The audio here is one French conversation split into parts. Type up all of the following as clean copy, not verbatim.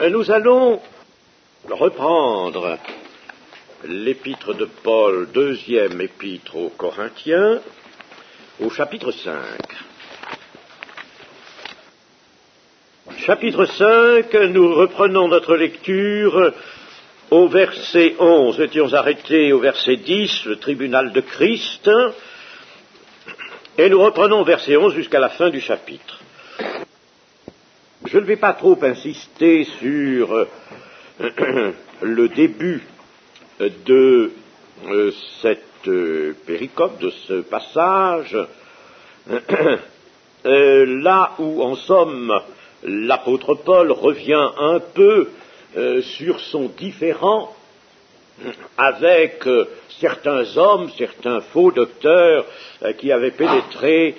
Nous allons reprendre l'épître de Paul, deuxième épître aux Corinthiens, au chapitre 5. Chapitre 5, nous reprenons notre lecture au verset 11. Nous étions arrêtés au verset 10, le tribunal de Christ, et nous reprenons au verset 11 jusqu'à la fin du chapitre. Je ne vais pas trop insister sur le début de cette péricope, de ce passage, là où, en somme, l'apôtre Paul revient un peu sur son différend avec certains hommes, certains faux docteurs qui avaient pénétré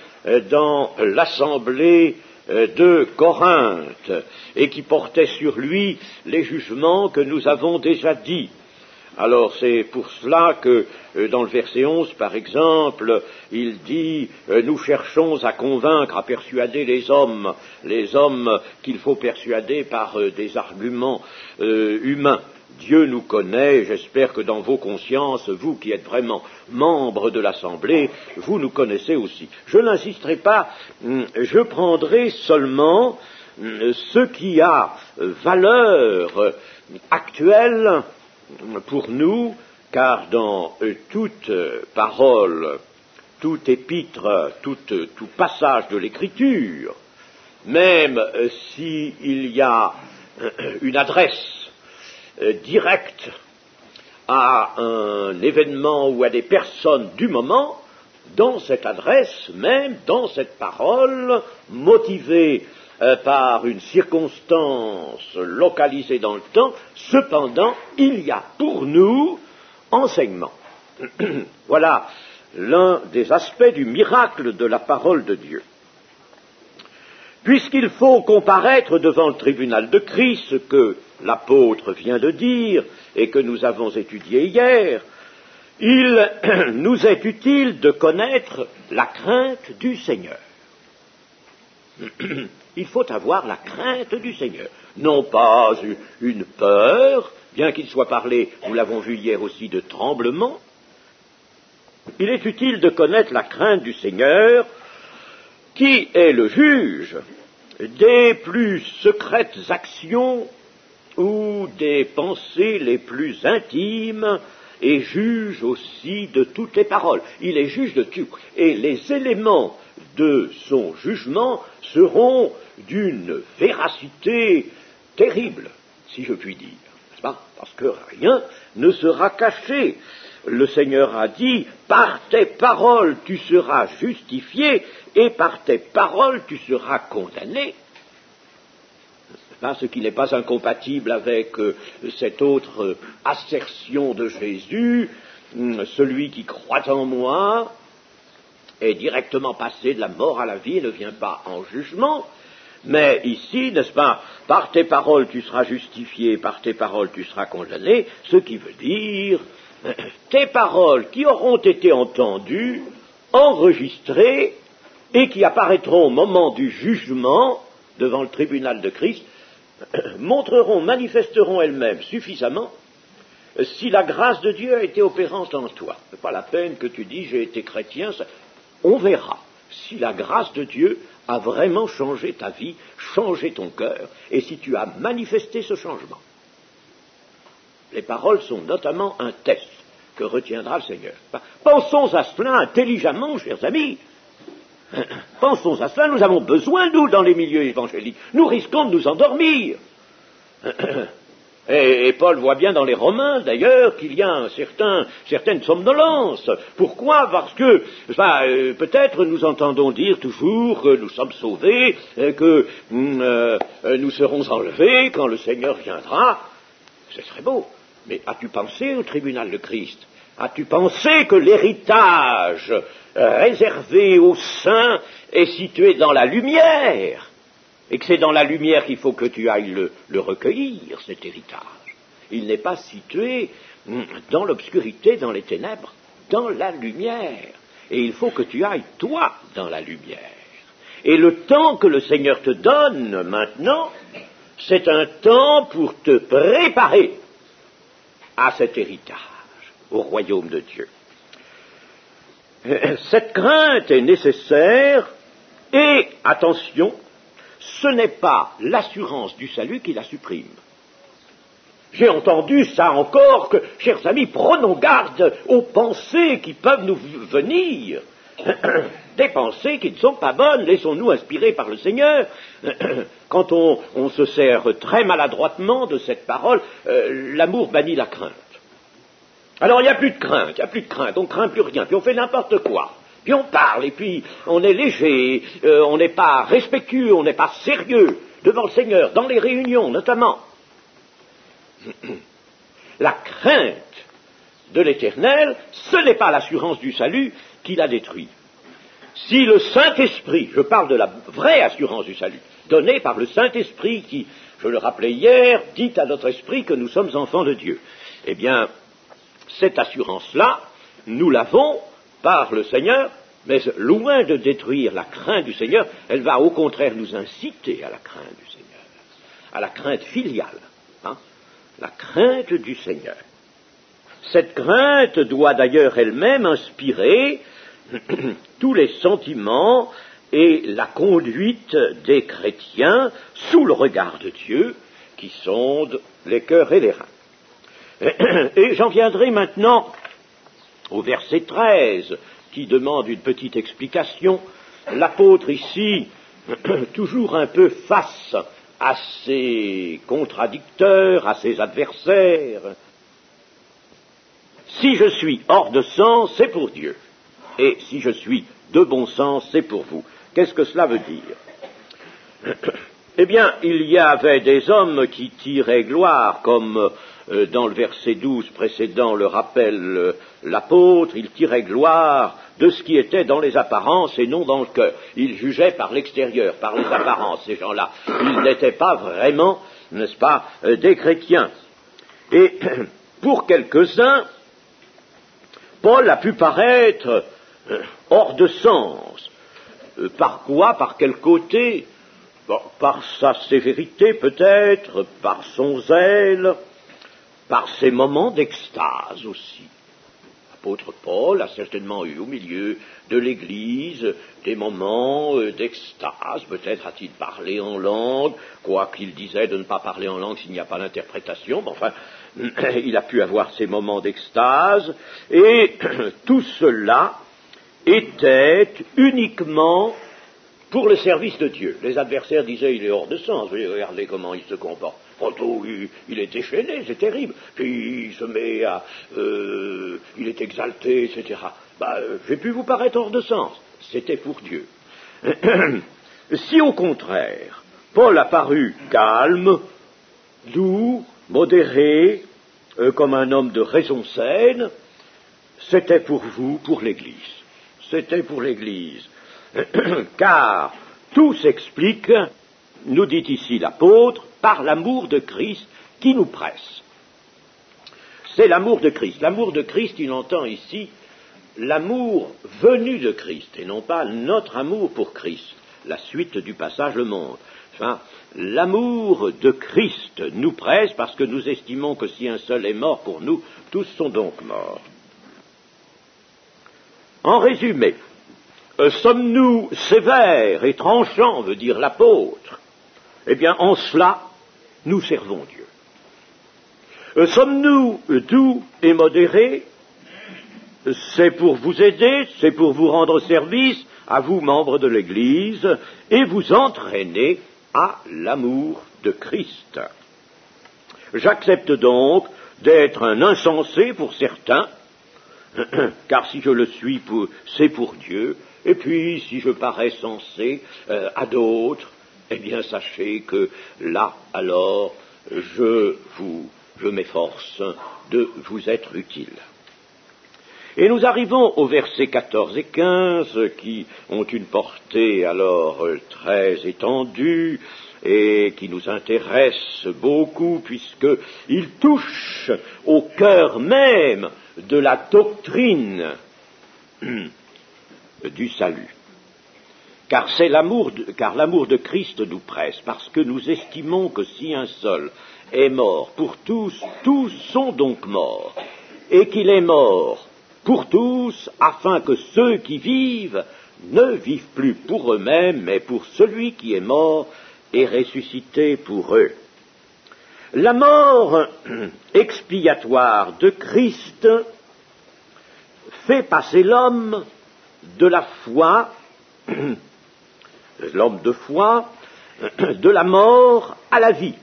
dans l'assemblée de Corinthe et qui portaient sur lui les jugements que nous avons déjà dits. Alors c'est pour cela que dans le verset 11, par exemple, il dit « Nous cherchons à convaincre, à persuader les hommes qu'il faut persuader par des arguments humains. Dieu nous connaît, j'espère que dans vos consciences, vous qui êtes vraiment membres de l'Assemblée, vous nous connaissez aussi. » Je n'insisterai pas, je prendrai seulement ce qui a valeur actuelle pour nous, car dans toute parole, tout épître, tout passage de l'Écriture, même s'il y a une adresse directe à un événement ou à des personnes du moment, dans cette adresse, même dans cette parole, motivée par une circonstance localisée dans le temps, cependant, il y a pour nous enseignement. Voilà l'un des aspects du miracle de la parole de Dieu. Puisqu'il faut comparaître devant le tribunal de Christ, ce que l'apôtre vient de dire et que nous avons étudié hier, il nous est utile de connaître la crainte du Seigneur. Il faut avoir la crainte du Seigneur, non pas une peur, bien qu'il soit parlé, nous l'avons vu hier aussi, de tremblement. Il est utile de connaître la crainte du Seigneur, qui est le juge des plus secrètes actions ou des pensées les plus intimes, et juge aussi de toutes les paroles. Il est juge de tout. Et les éléments de son jugement seront d'une véracité terrible, si je puis dire, n'est-ce pas? Parce que rien ne sera caché. Le Seigneur a dit, par tes paroles tu seras justifié, et par tes paroles tu seras condamné. Ce qui n'est pas incompatible avec cette autre assertion de Jésus, celui qui croit en moi est directement passé de la mort à la vie et ne vient pas en jugement. Mais ici, n'est-ce pas, par tes paroles tu seras justifié, par tes paroles tu seras condamné, ce qui veut dire tes paroles qui auront été entendues, enregistrées, et qui apparaîtront au moment du jugement devant le tribunal de Christ, montreront, manifesteront elles-mêmes suffisamment si la grâce de Dieu a été opérante en toi. Ce n'est pas la peine que tu dis j'ai été chrétien, on verra si la grâce de Dieu a vraiment changé ta vie, changé ton cœur, et si tu as manifesté ce changement. Les paroles sont notamment un test que retiendra le Seigneur. Pensons à cela intelligemment, chers amis. Pensons à cela, nous avons besoin, nous, dans les milieux évangéliques. Nous risquons de nous endormir. Et Paul voit bien dans les Romains, d'ailleurs, qu'il y a certaine somnolence. Pourquoi? Parce que, peut-être nous entendons dire toujours que nous sommes sauvés, que nous serons enlevés quand le Seigneur viendra. Ce serait beau. Mais as-tu pensé au tribunal de Christ? As-tu pensé que l'héritage réservé aux saints est situé dans la lumière, et que c'est dans la lumière qu'il faut que tu ailles le recueillir, cet héritage? Il n'est pas situé dans l'obscurité, dans les ténèbres, dans la lumière. Et il faut que tu ailles, toi, dans la lumière. Et le temps que le Seigneur te donne maintenant, c'est un temps pour te préparer à cet héritage, au royaume de Dieu. Cette crainte est nécessaire et, attention, ce n'est pas l'assurance du salut qui la supprime. J'ai entendu ça encore, que, chers amis, prenons garde aux pensées qui peuvent nous venir. Des pensées qui ne sont pas bonnes, laissons-nous inspirer par le Seigneur. Quand on se sert très maladroitement de cette parole, l'amour bannit la crainte. Alors il n'y a plus de crainte, on ne craint plus rien, puis on fait n'importe quoi. Puis on parle, et puis on est léger, on n'est pas respectueux, on n'est pas sérieux devant le Seigneur, dans les réunions notamment. La crainte de l'Éternel, ce n'est pas l'assurance du salut qui la détruit. Si le Saint-Esprit, je parle de la vraie assurance du salut, donnée par le Saint-Esprit qui, je le rappelais hier, dit à notre esprit que nous sommes enfants de Dieu, eh bien, cette assurance-là, nous l'avons par le Seigneur, mais loin de détruire la crainte du Seigneur, elle va au contraire nous inciter à la crainte du Seigneur, à la crainte filiale, la crainte du Seigneur. Cette crainte doit d'ailleurs elle-même inspirer tous les sentiments et la conduite des chrétiens sous le regard de Dieu qui sonde les cœurs et les reins. Et j'en viendrai maintenant au verset 13 qui demande une petite explication. L'apôtre ici, toujours un peu face à ses contradicteurs, à ses adversaires. Si je suis hors de sens, c'est pour Dieu. Et si je suis de bon sens, c'est pour vous. Qu'est-ce que cela veut dire? Eh bien, il y avait des hommes qui tiraient gloire, comme dans le verset 12 précédent le rappelle l'apôtre, il tirait gloire de ce qui était dans les apparences et non dans le cœur. Ils jugeaient par l'extérieur, par les apparences, ces gens-là. Ils n'étaient pas vraiment, n'est-ce pas, des chrétiens. Et pour quelques-uns, Paul a pu paraître hors de sens. Par quoi? Par quel côté? Bon, par sa sévérité peut-être, par son zèle, par ses moments d'extase aussi. L'apôtre Paul a certainement eu au milieu de l'Église des moments d'extase, peut-être a-t-il parlé en langue, quoiqu'il disait de ne pas parler en langue s'il n'y a pas d'interprétation, mais enfin, il a pu avoir ces moments d'extase, et tout cela était uniquement pour le service de Dieu. Les adversaires disaient, il est hors de sens, regardez comment il se comporte. Tantôt, il est déchaîné, c'est terrible. Puis il se met à... il est exalté, etc. J'ai pu vous paraître hors de sens. C'était pour Dieu. Si au contraire, Paul a paru calme, doux, modéré, comme un homme de raison saine, c'était pour vous, pour l'Église. C'était pour l'Église. Car tout s'explique, nous dit ici l'apôtre, par l'amour de Christ qui nous presse. C'est l'amour de Christ. L'amour de Christ, il entend ici l'amour venu de Christ, et non pas notre amour pour Christ. La suite du passage le montre. Enfin, l'amour de Christ nous presse parce que nous estimons que si un seul est mort pour nous, tous sont donc morts. En résumé, sommes-nous sévères et tranchants, veut dire l'apôtre? Eh bien, en cela, nous servons Dieu. Sommes-nous doux et modérés? C'est pour vous aider, c'est pour vous rendre service, à vous, membres de l'Église, et vous entraîner à l'amour de Christ. J'accepte donc d'être un insensé pour certains, car si je le suis, c'est pour Dieu, et puis si je parais sensé à d'autres, eh bien sachez que là, alors, je m'efforce de vous être utile. Et nous arrivons aux versets 14 et 15 qui ont une portée alors très étendue et qui nous intéressent beaucoup puisqu'ils touchent au cœur même de la doctrine du salut. car l'amour de Christ nous presse, parce que nous estimons que si un seul est mort pour tous, tous sont donc morts, et qu'il est mort pour tous, afin que ceux qui vivent ne vivent plus pour eux-mêmes, mais pour celui qui est mort et ressuscité pour eux. La mort expiatoire de Christ fait passer l'homme de la foi, l'homme de foi, de la mort à la vie,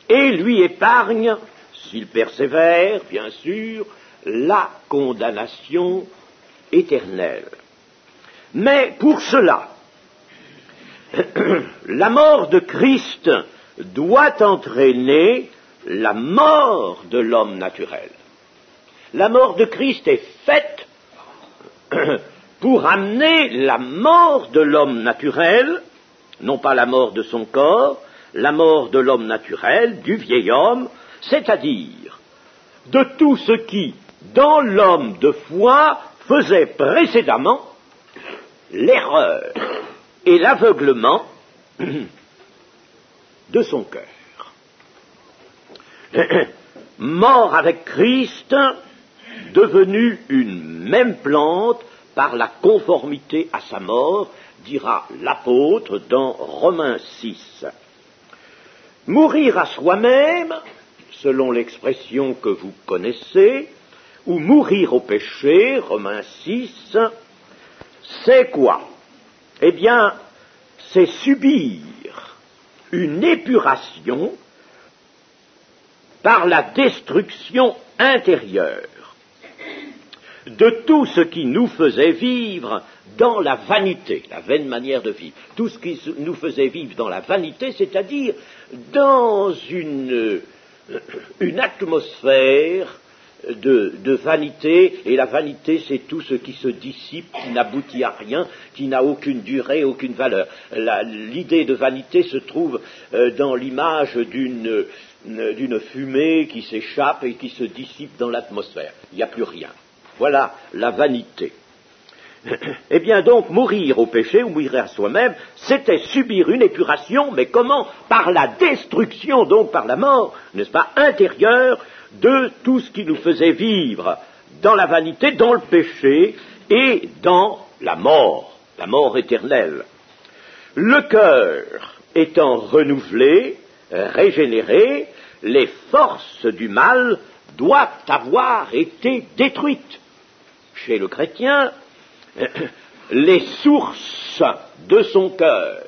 et lui épargne, s'il persévère, bien sûr, la condamnation éternelle. Mais pour cela, la mort de Christ doit entraîner la mort de l'homme naturel. La mort de Christ est faite pour amener la mort de l'homme naturel, non pas la mort de son corps, la mort de l'homme naturel, du vieil homme, c'est-à-dire de tout ce qui, dans l'homme de foi, faisait précédemment l'erreur et l'aveuglement de son cœur. Mort avec Christ, devenu une même plante par la conformité à sa mort, dira l'apôtre dans Romains 6. Mourir à soi-même, selon l'expression que vous connaissez, ou mourir au péché, Romains 6, c'est quoi? Eh bien, c'est subir une épuration par la destruction intérieure de tout ce qui nous faisait vivre dans la vanité, la vaine manière de vivre, tout ce qui nous faisait vivre dans la vanité, c'est-à-dire dans une atmosphère de vanité, et la vanité c'est tout ce qui se dissipe, qui n'aboutit à rien, qui n'a aucune durée, aucune valeur. L'idée de vanité se trouve dans l'image d'une fumée qui s'échappe et qui se dissipe dans l'atmosphère. Il n'y a plus rien. Voilà la vanité. Eh bien donc, mourir au péché ou mourir à soi-même, c'était subir une épuration, mais comment? Par la destruction, donc par la mort, n'est-ce pas, intérieure de tout ce qui nous faisait vivre dans la vanité, dans le péché et dans la mort éternelle. Le cœur étant renouvelé, régénéré, les forces du mal doivent avoir été détruites. Chez le chrétien, les sources de son cœur,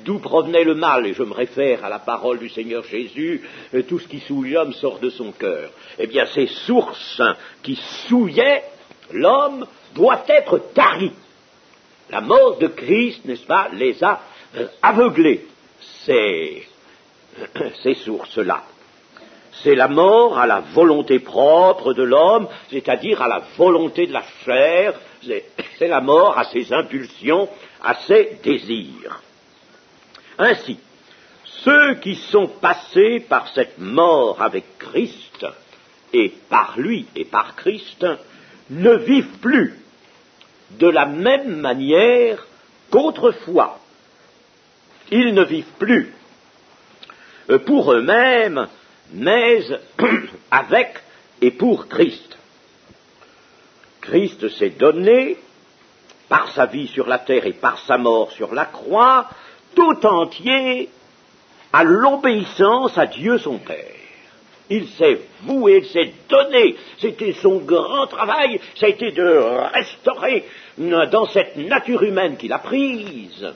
d'où provenait le mal, et je me réfère à la parole du Seigneur Jésus, tout ce qui souille l'homme sort de son cœur. Eh bien, ces sources qui souillaient l'homme doivent être taries. La mort de Christ, n'est-ce pas, les a aveuglés, ces sources-là. C'est la mort à la volonté propre de l'homme, c'est-à-dire à la volonté de la chair, c'est la mort à ses impulsions, à ses désirs. Ainsi, ceux qui sont passés par cette mort avec Christ, et par lui et par Christ, ne vivent plus de la même manière qu'autrefois. Ils ne vivent plus pour eux-mêmes, mais avec et pour Christ. Christ s'est donné, par sa vie sur la terre et par sa mort sur la croix, tout entier à l'obéissance à Dieu son Père. Il s'est voué, il s'est donné, c'était son grand travail, ça a été de restaurer dans cette nature humaine qu'il a prise,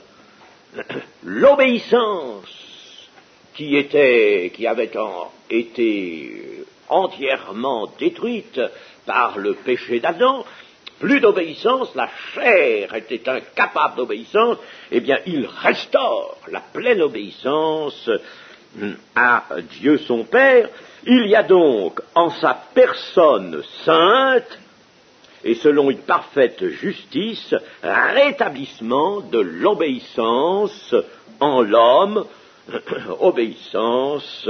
l'obéissance qui avait été entièrement détruite par le péché d'Adam. Plus d'obéissance, la chair était incapable d'obéissance, eh bien il restaure la pleine obéissance à Dieu son Père. Il y a donc en sa personne sainte, et selon une parfaite justice, rétablissement de l'obéissance en l'homme, obéissance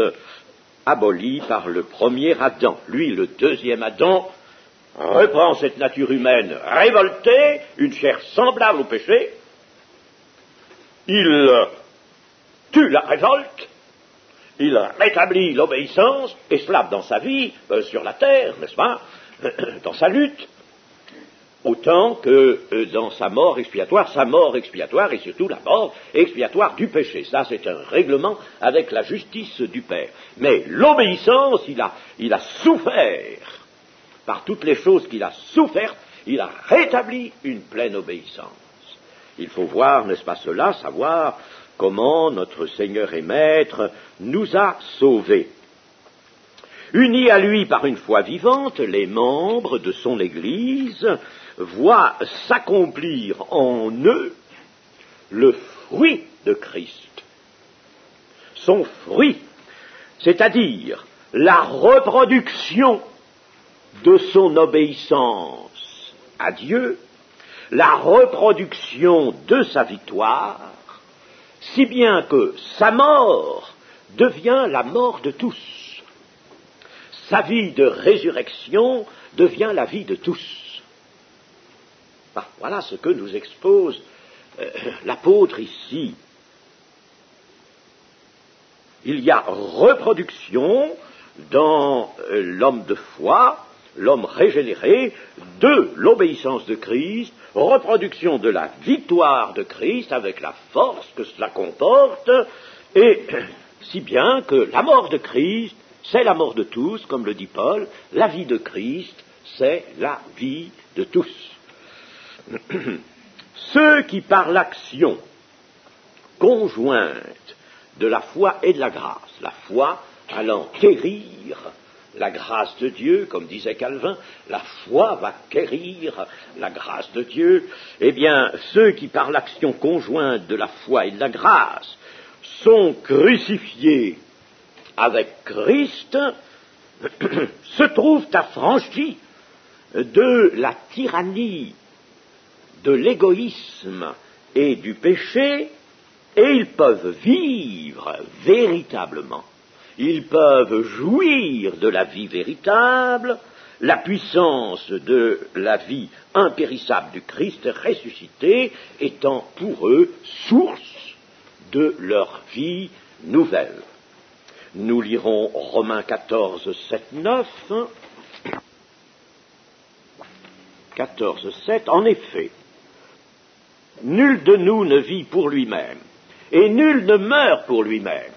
abolie par le premier Adam. Lui, le deuxième Adam, reprend cette nature humaine révoltée, une chair semblable au péché, il tue la révolte, il rétablit l'obéissance, et cela dans sa vie sur la terre, n'est-ce pas, dans sa lutte, autant que dans sa mort expiatoire et surtout la mort expiatoire du péché. Ça, c'est un règlement avec la justice du Père. Mais l'obéissance, il a souffert, par toutes les choses qu'il a souffertes, il a rétabli une pleine obéissance. Il faut voir, n'est-ce pas cela, savoir comment notre Seigneur et Maître nous a sauvés. Unis à lui par une foi vivante, les membres de son Église voient s'accomplir en eux le fruit de Christ. Son fruit, c'est-à-dire la reproduction de son obéissance à Dieu, la reproduction de sa victoire, si bien que sa mort devient la mort de tous. Sa vie de résurrection devient la vie de tous. Voilà ce que nous expose l'apôtre ici. Il y a reproduction dans l'homme de foi, l'homme régénéré, de l'obéissance de Christ, reproduction de la victoire de Christ avec la force que cela comporte, et si bien que la mort de Christ, c'est la mort de tous, comme le dit Paul, la vie de Christ, c'est la vie de tous. Ceux qui par l'action conjointe de la foi et de la grâce, la foi allant quérir la grâce de Dieu, comme disait Calvin, la foi va quérir la grâce de Dieu, eh bien, ceux qui par l'action conjointe de la foi et de la grâce sont crucifiés avec Christ, se trouvent affranchis de la tyrannie, de l'égoïsme et du péché, et ils peuvent vivre véritablement. Ils peuvent jouir de la vie véritable, la puissance de la vie impérissable du Christ ressuscité étant pour eux source de leur vie nouvelle. Nous lirons Romains 14, 7, 9. 14, 7. En effet, nul de nous ne vit pour lui-même, et nul ne meurt pour lui-même.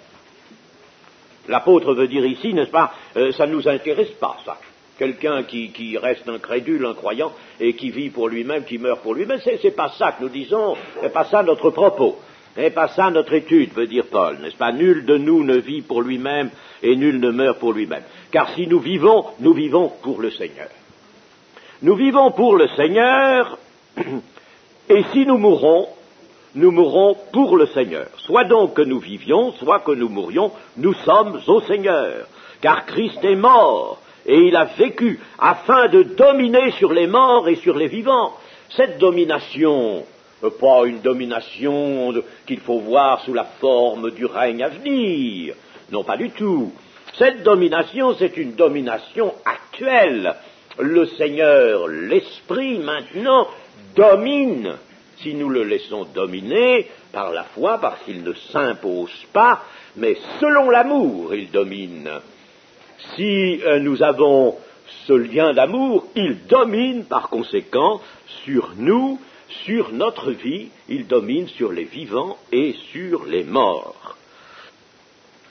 L'apôtre veut dire ici, n'est-ce pas, ça ne nous intéresse pas, ça. Quelqu'un qui reste incrédule, incroyant, et qui vit pour lui-même, qui meurt pour lui-même, c'est pas ça que nous disons, c'est pas ça notre propos. C'est pas ça notre étude, veut dire Paul, n'est-ce pas? Nul de nous ne vit pour lui-même, et nul ne meurt pour lui-même. Car si nous vivons pour le Seigneur. Nous vivons pour le Seigneur, et si nous mourrons pour le Seigneur. Soit donc que nous vivions, soit que nous mourions, nous sommes au Seigneur. Car Christ est mort, et il a vécu, afin de dominer sur les morts et sur les vivants. Cette domination, pas une domination qu'il faut voir sous la forme du règne à venir, non pas du tout. Cette domination, c'est une domination actuelle. Le Seigneur, l'Esprit, maintenant, domine, si nous le laissons dominer par la foi, parce qu'il ne s'impose pas, mais selon l'amour, il domine. Si nous avons ce lien d'amour, il domine par conséquent sur nous, sur notre vie, il domine sur les vivants et sur les morts.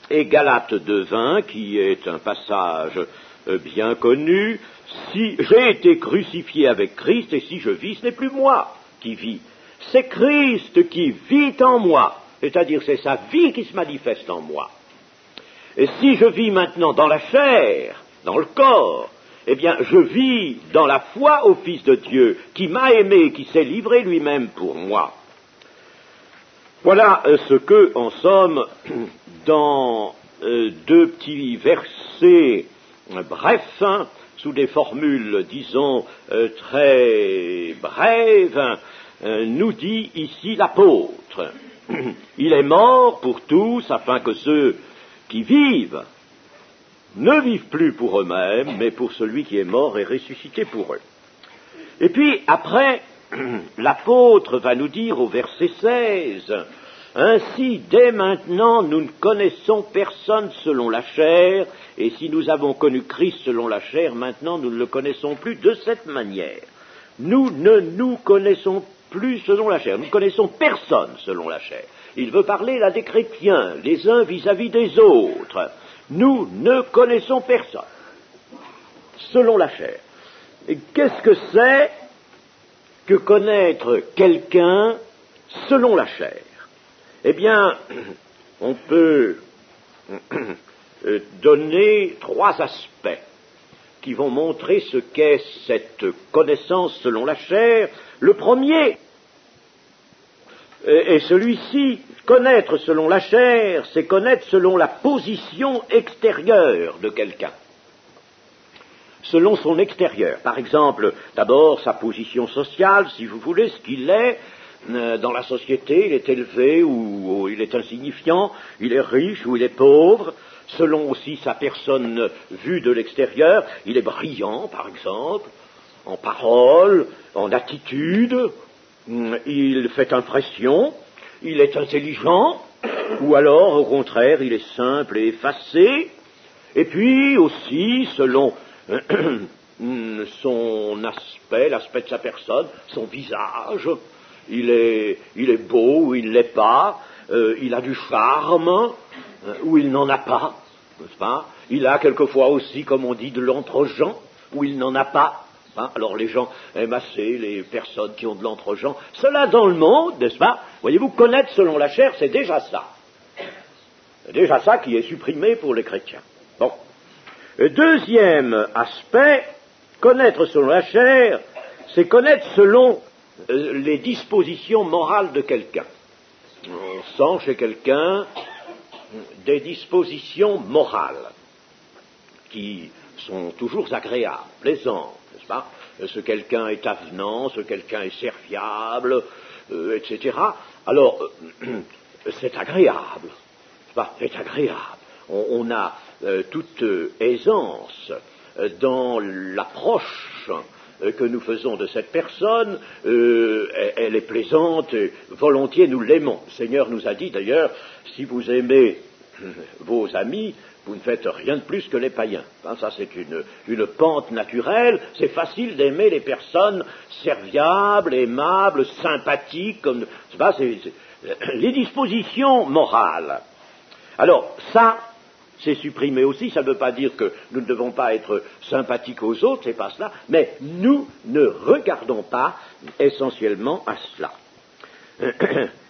Et Galates 2:20, qui est un passage bien connu, si j'ai été crucifié avec Christ, et si je vis, ce n'est plus moi qui vis, c'est Christ qui vit en moi, c'est-à-dire c'est sa vie qui se manifeste en moi. Et si je vis maintenant dans la chair, dans le corps, eh bien je vis dans la foi au Fils de Dieu, qui m'a aimé, qui s'est livré lui-même pour moi. Voilà ce que, en somme, dans deux petits versets brefs, sous des formules, disons, très brèves, nous dit ici l'apôtre. Il est mort pour tous, afin que ceux qui vivent ne vivent plus pour eux-mêmes, mais pour celui qui est mort et ressuscité pour eux. Et puis, après, l'apôtre va nous dire au verset 16, Ainsi, dès maintenant, nous ne connaissons personne selon la chair, et si nous avons connu Christ selon la chair, maintenant nous ne le connaissons plus de cette manière. Nous ne nous connaissons plus selon la chair, nous ne connaissons personne selon la chair. Il veut parler là des chrétiens, les uns vis-à-vis des autres. Nous ne connaissons personne selon la chair. Et qu'est-ce que c'est que connaître quelqu'un selon la chair? Eh bien, on peut donner trois aspects qui vont montrer ce qu'est cette connaissance selon la chair. Le premier est celui-ci: connaître selon la chair, c'est connaître selon la position extérieure de quelqu'un, selon son extérieur. Par exemple, d'abord sa position sociale, si vous voulez, ce qu'il est dans la société, il est élevé ou il est insignifiant, il est riche ou il est pauvre. Selon aussi sa personne vue de l'extérieur, il est brillant, par exemple, en parole, en attitude, il fait impression, il est intelligent, ou alors, au contraire, il est simple et effacé. Et puis aussi, selon son aspect, l'aspect de sa personne, son visage, il est beau ou il ne l'est pas, il a du charme ou il n'en a pas, n'est-ce pas? Il a quelquefois aussi, comme on dit, de l'entre-gens ou il n'en a pas. Alors les gens aiment assez les personnes qui ont de l'entre-gens. Cela dans le monde, n'est-ce pas? Voyez-vous, connaître selon la chair, c'est déjà ça. C'est déjà ça qui est supprimé pour les chrétiens. Bon. Deuxième aspect, connaître selon la chair, c'est connaître selon les dispositions morales de quelqu'un. On sent chez quelqu'un des dispositions morales qui sont toujours agréables, plaisantes, n'est-ce pas? Ce quelqu'un est avenant, ce quelqu'un est serviable, etc. Alors, c'est agréable, n'est-ce pas? C'est agréable. On a toute aisance dans l'approche que nous faisons de cette personne, elle est plaisante, et volontiers nous l'aimons. Le Seigneur nous a dit d'ailleurs, si vous aimez vos amis, vous ne faites rien de plus que les païens. Ça c'est une pente naturelle, c'est facile d'aimer les personnes serviables, aimables, sympathiques, comme c'est les dispositions morales. Alors ça, c'est supprimé aussi, ça ne veut pas dire que nous ne devons pas être sympathiques aux autres, c'est pas cela, mais nous ne regardons pas essentiellement à cela.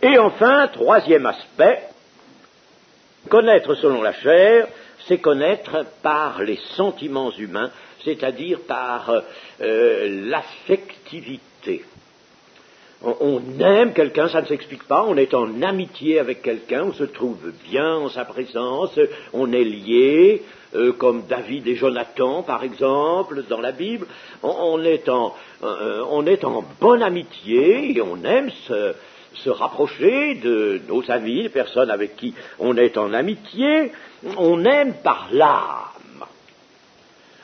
Et enfin, troisième aspect, connaître selon la chair, c'est connaître par les sentiments humains, c'est-à-dire par l'affectivité. On aime quelqu'un, ça ne s'explique pas, on est en amitié avec quelqu'un, on se trouve bien en sa présence, on est lié, comme David et Jonathan par exemple dans la Bible, on est en bonne amitié et on aime se rapprocher de nos amis, les personnes avec qui on est en amitié, on aime par l'âme.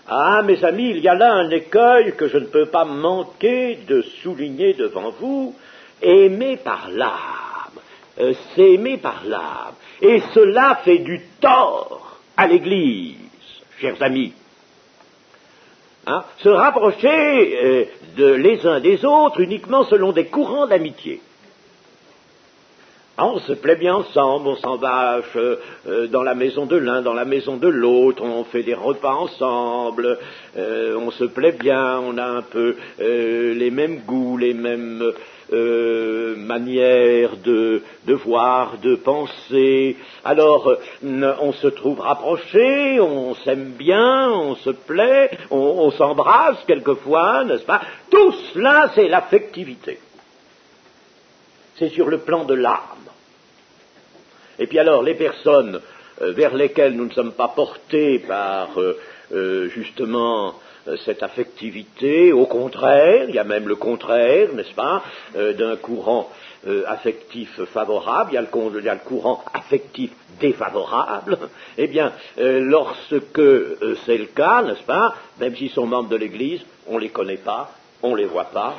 Ah, mes amis, il y a là un écueil que je ne peux pas manquer de souligner devant vous. Aimer par l'âme, c'est aimer par l'âme. Et cela fait du tort à l'Église, chers amis. Se rapprocher les uns des autres uniquement selon des courants d'amitié. On se plaît bien ensemble, on s'en va dans la maison de l'un, dans la maison de l'autre, on fait des repas ensemble, on se plaît bien, on a un peu les mêmes goûts, les mêmes manières de voir, de penser. Alors, on se trouve rapprochés, on s'aime bien, on se plaît, on s'embrasse quelquefois, n'est-ce pas? Tout cela, c'est l'affectivité. C'est sur le plan de l'âme. Et puis alors, les personnes vers lesquelles nous ne sommes pas portés par, justement, cette affectivité, au contraire, il y a même le contraire, n'est-ce pas, d'un courant affectif favorable, il y a le courant affectif défavorable, eh bien, lorsque c'est le cas, n'est-ce pas, même s'ils sont membres de l'Église, on ne les connaît pas, on ne les voit pas,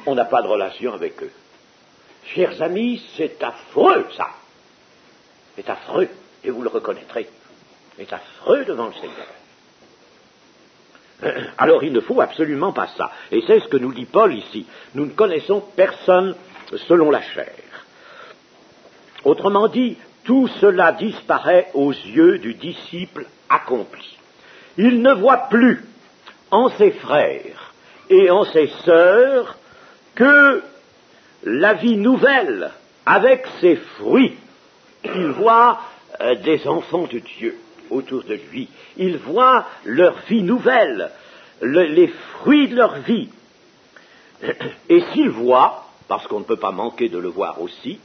on n'a pas de relation avec eux. chers amis, c'est affreux, ça. C'est affreux, et vous le reconnaîtrez. C'est affreux devant le Seigneur. Alors il ne faut absolument pas ça. Et c'est ce que nous dit Paul ici. Nous ne connaissons personne selon la chair. Autrement dit, tout cela disparaît aux yeux du disciple accompli. Il ne voit plus en ses frères et en ses sœurs que la vie nouvelle avec ses fruits. Il voit des enfants de Dieu autour de lui. Il voit leur vie nouvelle, les fruits de leur vie. Et s'il voit, parce qu'on ne peut pas manquer de le voir aussi,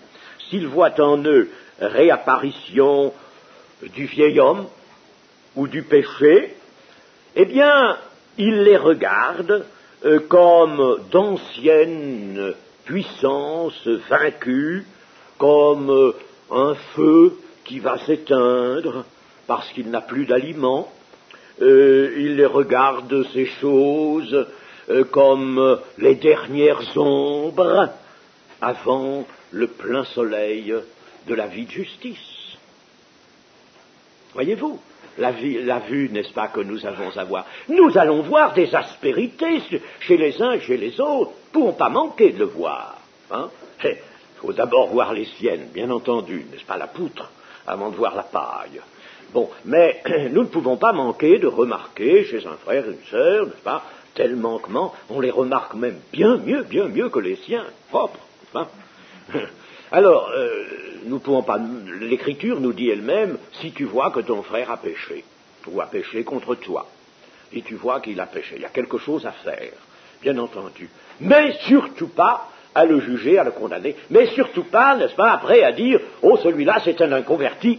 s'il voit en eux réapparition du vieil homme ou du péché, eh bien, il les regarde comme d'anciennes puissances vaincues, comme un feu qui va s'éteindre parce qu'il n'a plus d'aliments. Il les regarde, ces choses, comme les dernières ombres avant le plein soleil de la vie de justice. Voyez-vous, la vue, n'est-ce pas, que nous avons à voir. Nous allons voir des aspérités chez les uns et chez les autres. Nous ne pouvons pas manquer de le voir. Hein. Il faut d'abord voir les siennes, bien entendu, n'est-ce pas, la poutre, avant de voir la paille. Bon, mais nous ne pouvons pas manquer de remarquer chez un frère, une sœur, n'est-ce pas, tel manquement, on les remarque même bien mieux que les siens, propres, n'est-ce pas. Alors, nous ne pouvons pas, l'Écriture nous dit elle-même, si tu vois que ton frère a péché, ou a péché contre toi, et tu vois qu'il a péché, il y a quelque chose à faire, bien entendu, mais surtout pas à le juger, à le condamner, mais surtout pas, n'est-ce pas, après à dire, oh, celui-là c'est un inconverti.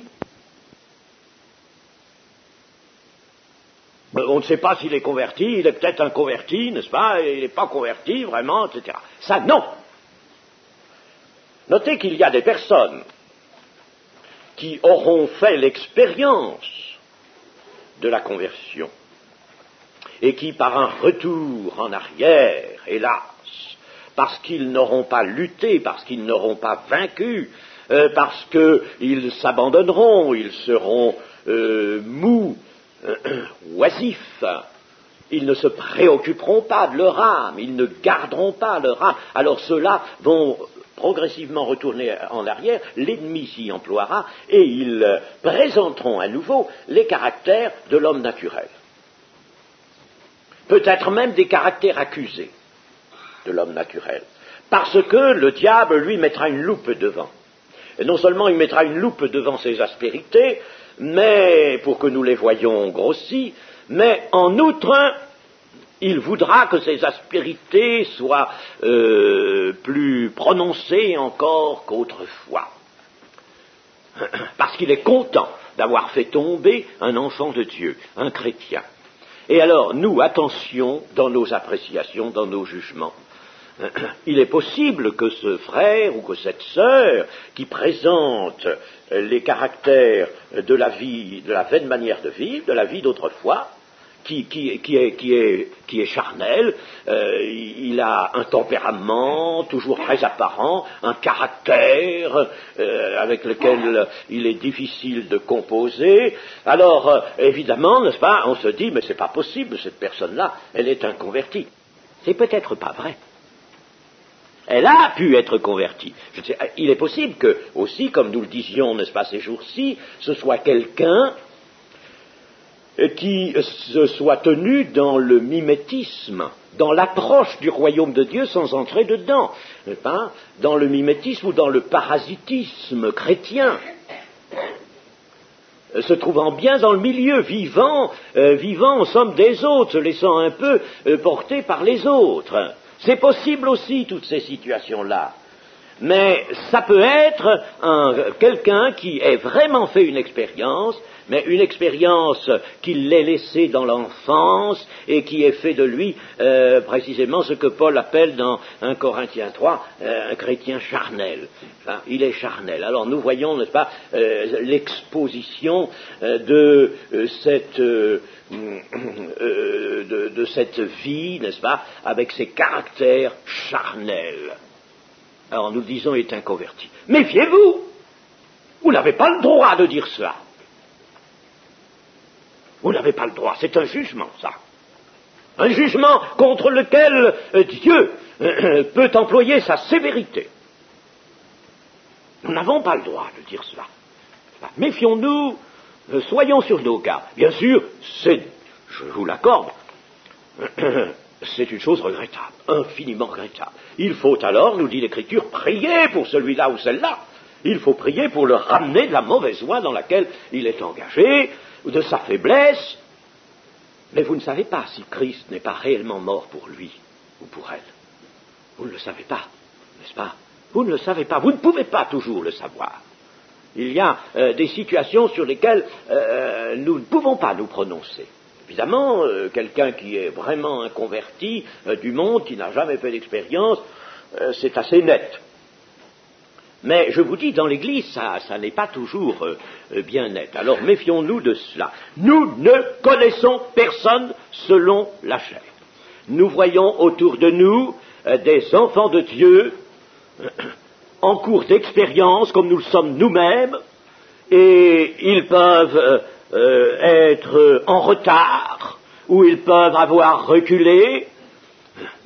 On ne sait pas s'il est converti, il est peut-être inconverti, n'est-ce pas, il n'est pas converti vraiment, etc. Ça, non. Notez qu'il y a des personnes qui auront fait l'expérience de la conversion et qui, par un retour en arrière, hélas, parce qu'ils n'auront pas lutté, parce qu'ils n'auront pas vaincu, parce qu'ils s'abandonneront, ils seront mous, oisifs, ils ne se préoccuperont pas de leur âme, ils ne garderont pas leur âme, alors ceux-là vont progressivement retourner en arrière, l'ennemi s'y emploiera, et ils présenteront à nouveau les caractères de l'homme naturel. Peut-être même des caractères accusés de l'homme naturel, parce que le diable, lui, mettra une loupe devant. Et non seulement il mettra une loupe devant ses aspérités, mais pour que nous les voyions grossies, mais en outre, il voudra que ces aspérités soient plus prononcées encore qu'autrefois. Parce qu'il est content d'avoir fait tomber un enfant de Dieu, un chrétien. Et alors, nous, attention dans nos appréciations, dans nos jugements. Il est possible que ce frère ou que cette sœur qui présente les caractères de la vie, de la vaine manière de vivre, de la vie d'autrefois, qui est charnel, il a un tempérament toujours très apparent, un caractère avec lequel il est difficile de composer. Alors, évidemment, n'est-ce pas, on se dit, mais c'est pas possible, cette personne-là, elle est inconvertie. C'est peut-être pas vrai. Elle a pu être convertie. Il est possible que, aussi, comme nous le disions, n'est-ce pas, ces jours-ci, ce soit quelqu'un qui se soit tenu dans le mimétisme, dans l'approche du royaume de Dieu sans entrer dedans, n'est-ce pas, dans le mimétisme ou dans le parasitisme chrétien, se trouvant bien dans le milieu, vivant en somme des autres, se laissant un peu porter par les autres. C'est possible aussi, toutes ces situations-là. Mais ça peut être quelqu'un qui ait vraiment fait une expérience, mais une expérience qui l'ait laissé dans l'enfance et qui ait fait de lui précisément ce que Paul appelle dans 1 Corinthiens 3 un chrétien charnel. Enfin, il est charnel. Alors nous voyons, n'est-ce pas, l'exposition de cette vie, n'est-ce pas, avec ses caractères charnels. Alors nous disons, il est inconverti. Méfiez-vous! Vous n'avez pas le droit de dire cela. Vous n'avez pas le droit, c'est un jugement, ça. Un jugement contre lequel Dieu peut employer sa sévérité. Nous n'avons pas le droit de dire cela. Méfions-nous, soyons sur nos gardes. Bien sûr, je vous l'accorde, c'est une chose regrettable, infiniment regrettable. Il faut alors, nous dit l'Écriture, prier pour celui-là ou celle-là. Il faut prier pour le ramener de la mauvaise voie dans laquelle il est engagé, ou de sa faiblesse. Mais vous ne savez pas si Christ n'est pas réellement mort pour lui ou pour elle. Vous ne le savez pas, n'est-ce pas? Vous ne le savez pas, vous ne pouvez pas toujours le savoir. Il y a des situations sur lesquelles nous ne pouvons pas nous prononcer. Évidemment, quelqu'un qui est vraiment inconverti du monde, qui n'a jamais fait d'expérience, c'est assez net. Mais je vous dis, dans l'Église, ça n'est pas toujours bien net. Alors méfions-nous de cela. Nous ne connaissons personne selon la chair. Nous voyons autour de nous des enfants de Dieu en cours d'expérience, comme nous le sommes nous-mêmes, et ils peuvent être en retard, ou ils peuvent avoir reculé,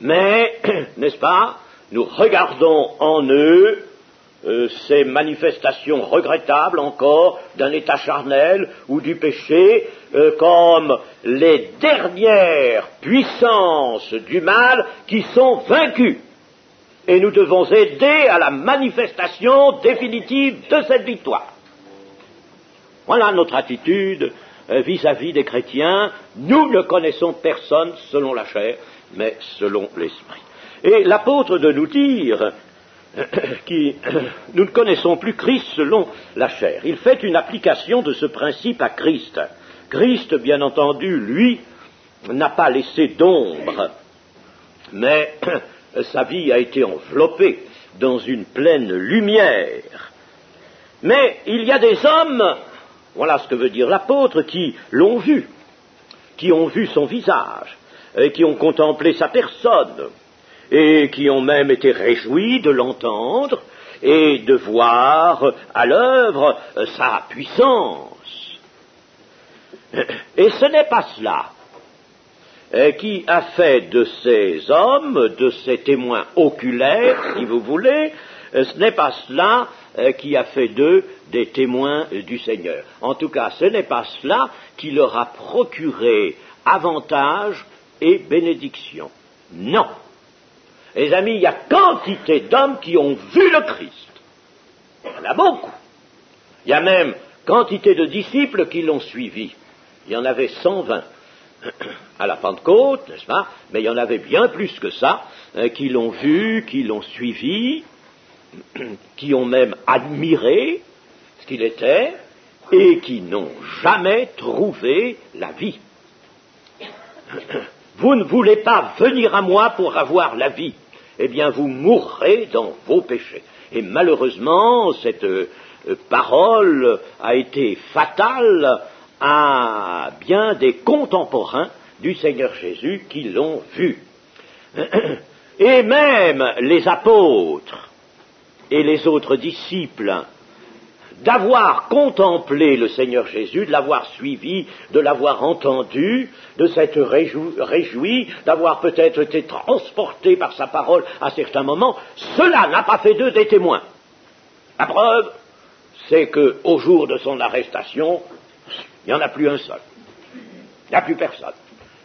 mais, n'est-ce pas, nous regardons en eux ces manifestations regrettables encore d'un état charnel ou du péché comme les dernières puissances du mal qui sont vaincues. Et nous devons aider à la manifestation définitive de cette victoire. Voilà notre attitude vis-à-vis des chrétiens. Nous ne connaissons personne selon la chair, mais selon l'esprit. Et l'apôtre de nous dire nous ne connaissons plus Christ selon la chair. Il fait une application de ce principe à Christ. Christ, bien entendu, lui, n'a pas laissé d'ombre, mais sa vie a été enveloppée dans une pleine lumière. Mais il y a des hommes, voilà ce que veut dire l'apôtre, qui l'ont vu, qui ont vu son visage, et qui ont contemplé sa personne, et qui ont même été réjouis de l'entendre et de voir à l'œuvre sa puissance. Et ce n'est pas cela qui a fait de ces hommes, de ces témoins oculaires, si vous voulez, ce n'est pas cela qui a fait d'eux des témoins du Seigneur. En tout cas, ce n'est pas cela qui leur a procuré avantage et bénédiction. Non. Les amis, il y a quantité d'hommes qui ont vu le Christ. Il y en a beaucoup. Il y a même quantité de disciples qui l'ont suivi. Il y en avait 120 à la Pentecôte, n'est-ce pas? Mais il y en avait bien plus que ça, qui l'ont vu, qui l'ont suivi, qui ont même admiré ce qu'il était, et qui n'ont jamais trouvé la vie. Vous ne voulez pas venir à moi pour avoir la vie. Eh bien, vous mourrez dans vos péchés. Et malheureusement, cette parole a été fatale à bien des contemporains du Seigneur Jésus qui l'ont vu. Et même les apôtres et les autres disciples, d'avoir contemplé le Seigneur Jésus, de l'avoir suivi, de l'avoir entendu, de s'être réjoui, d'avoir peut-être été transporté par sa parole à certains moments, cela n'a pas fait d'eux des témoins. La preuve, c'est qu'au jour de son arrestation, il n'y en a plus un seul. Il n'y a plus personne.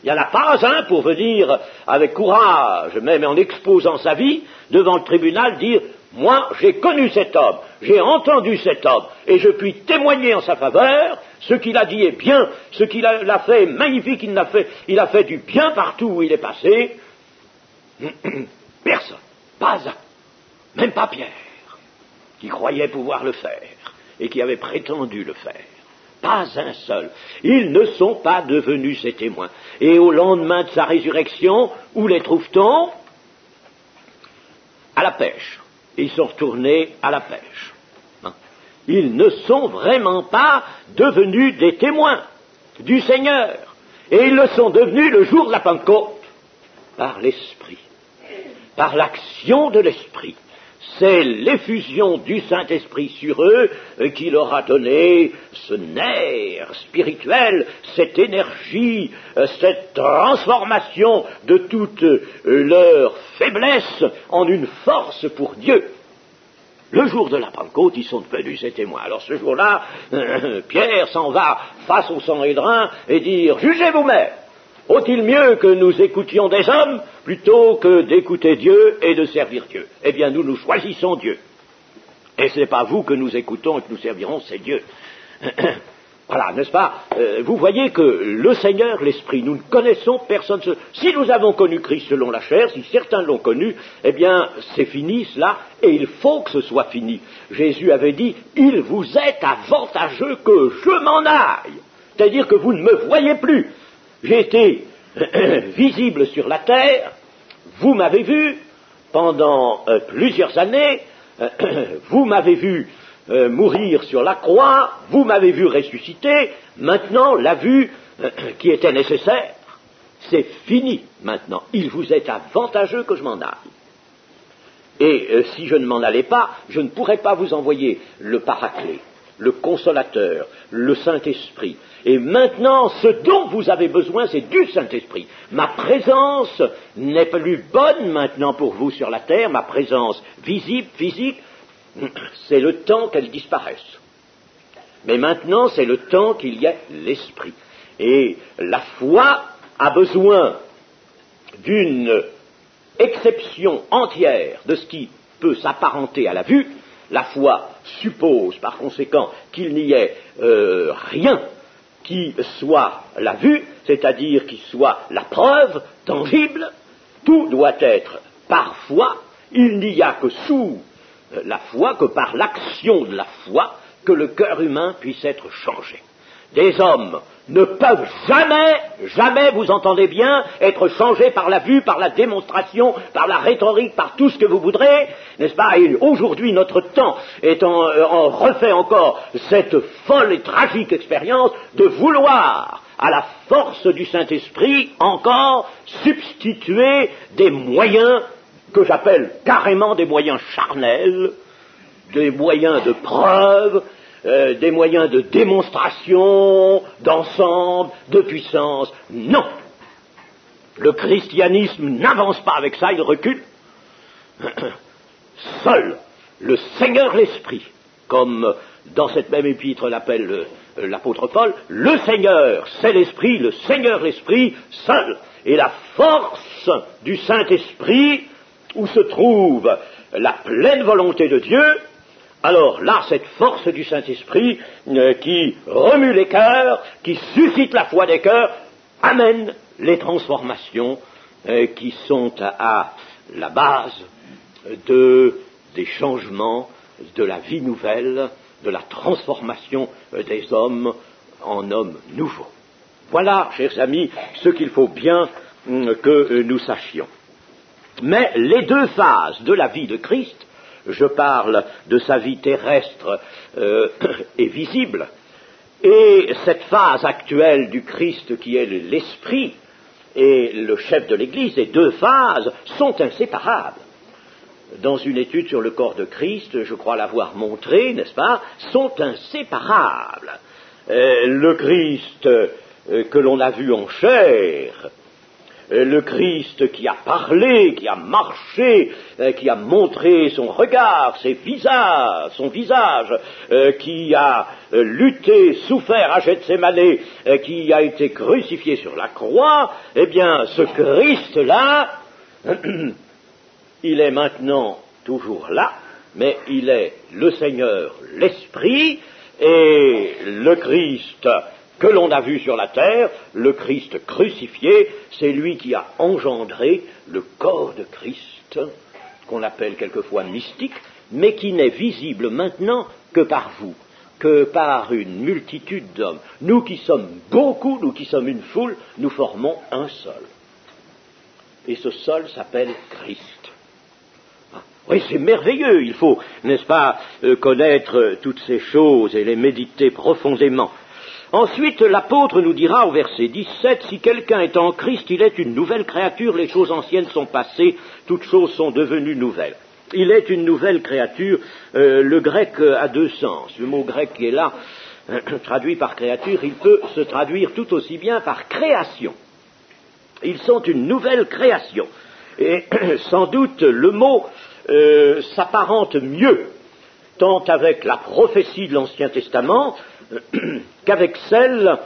Il n'y en a pas un pour venir avec courage, même en exposant sa vie, devant le tribunal, dire « Moi, j'ai connu cet homme, j'ai entendu cet homme, et je puis témoigner en sa faveur, ce qu'il a dit est bien, ce qu'il a fait est magnifique, il a fait du bien partout où il est passé. » Personne, pas un, même pas Pierre, qui croyait pouvoir le faire, et qui avait prétendu le faire. Pas un seul. Ils ne sont pas devenus ses témoins. Et au lendemain de sa résurrection, où les trouve-t-on? À la pêche. Ils sont retournés à la pêche. Ils ne sont vraiment pas devenus des témoins du Seigneur. Et ils le sont devenus le jour de la Pentecôte, par l'Esprit, par l'action de l'Esprit. c'est l'effusion du Saint-Esprit sur eux qui leur a donné ce nerf spirituel, cette énergie, cette transformation de toute leur faiblesse en une force pour Dieu. Le jour de la Pentecôte, ils sont devenus ses témoins. Alors ce jour-là, Pierre s'en va face au Sanhédrin et dire « Jugez vous-même, vaut-il mieux que nous écoutions des hommes plutôt que d'écouter Dieu et de servir Dieu ?» Eh bien, nous choisissons Dieu. Et ce n'est pas vous que nous écoutons et que nous servirons, c'est Dieu. Voilà, n'est-ce pas? Vous voyez que le Seigneur, l'Esprit, nous ne connaissons personne. Si nous avons connu Christ selon la chair, si certains l'ont connu, eh bien, c'est fini cela, et il faut que ce soit fini. Jésus avait dit, « Il vous est avantageux que je m'en aille. » C'est-à-dire que vous ne me voyez plus. J'ai été visible sur la terre, vous m'avez vu pendant plusieurs années, vous m'avez vu mourir sur la croix, vous m'avez vu ressusciter, maintenant la vue qui était nécessaire, c'est fini maintenant. Il vous est avantageux que je m'en aille. Et si je ne m'en allais pas, je ne pourrais pas vous envoyer le Paraclet, le Consolateur, le Saint-Esprit. Et maintenant, ce dont vous avez besoin, c'est du Saint-Esprit. Ma présence n'est plus bonne maintenant pour vous sur la terre, ma présence visible, physique, c'est le temps qu'elle disparaisse. Mais maintenant, c'est le temps qu'il y ait l'Esprit. Et la foi a besoin d'une exception entière de ce qui peut s'apparenter à la vue. La foi suppose, par conséquent, qu'il n'y ait rien qui soit la vue, c'est-à-dire qui soit la preuve tangible. Tout doit être par foi. Il n'y a que sous la foi, que par l'action de la foi, que le cœur humain puisse être changé. Des hommes ne peuvent jamais, vous entendez bien, être changés par la vue, par la démonstration, par la rhétorique, par tout ce que vous voudrez, n'est-ce pas? Et aujourd'hui, notre temps en refait encore cette folle et tragique expérience de vouloir, à la force du Saint-Esprit, encore substituer des moyens que j'appelle carrément des moyens charnels, des moyens de preuve, des moyens de démonstration, d'ensemble, de puissance. Non! Le christianisme n'avance pas avec ça, il recule. Seul le Seigneur l'Esprit, comme dans cette même épître l'appelle l'apôtre Paul, le Seigneur, c'est l'Esprit, le Seigneur l'Esprit, seul. Et la force du Saint-Esprit, où se trouve la pleine volonté de Dieu, alors là, cette force du Saint-Esprit qui remue les cœurs, qui suscite la foi des cœurs, amène les transformations qui sont à la base des changements, de la vie nouvelle, de la transformation des hommes en hommes nouveaux. Voilà, chers amis, ce qu'il faut bien que nous sachions. Mais les deux phases de la vie de Christ, je parle de sa vie terrestre et visible, et cette phase actuelle du Christ qui est l'Esprit et le chef de l'Église, les deux phases sont inséparables. Dans une étude sur le corps de Christ, je crois l'avoir montré, n'est-ce pas, sont inséparables. Le Christ que l'on a vu en chair, le Christ qui a parlé, qui a marché, qui a montré son regard, son visage, qui a lutté, souffert à Gethsémanée, qui a été crucifié sur la croix, eh bien, ce Christ-là, il est maintenant toujours là, mais il est le Seigneur, l'Esprit, et le Christ que l'on a vu sur la terre, le Christ crucifié, c'est lui qui a engendré le corps de Christ, qu'on appelle quelquefois mystique, mais qui n'est visible maintenant que par vous, que par une multitude d'hommes. Nous qui sommes beaucoup, nous qui sommes une foule, nous formons un seul. Et ce seul s'appelle Christ. Oui, c'est merveilleux, il faut, n'est-ce pas, connaître toutes ces choses et les méditer profondément. Ensuite, l'apôtre nous dira au verset 17, « Si quelqu'un est en Christ, il est une nouvelle créature, les choses anciennes sont passées, toutes choses sont devenues nouvelles. » Il est une nouvelle créature. Le grec a deux sens. Le mot grec qui est là, traduit par créature, il peut se traduire tout aussi bien par création. Ils sont une nouvelle création. Et sans doute le mot s'apparente mieux, tant avec la prophétie de l'Ancien Testament qu'avec celle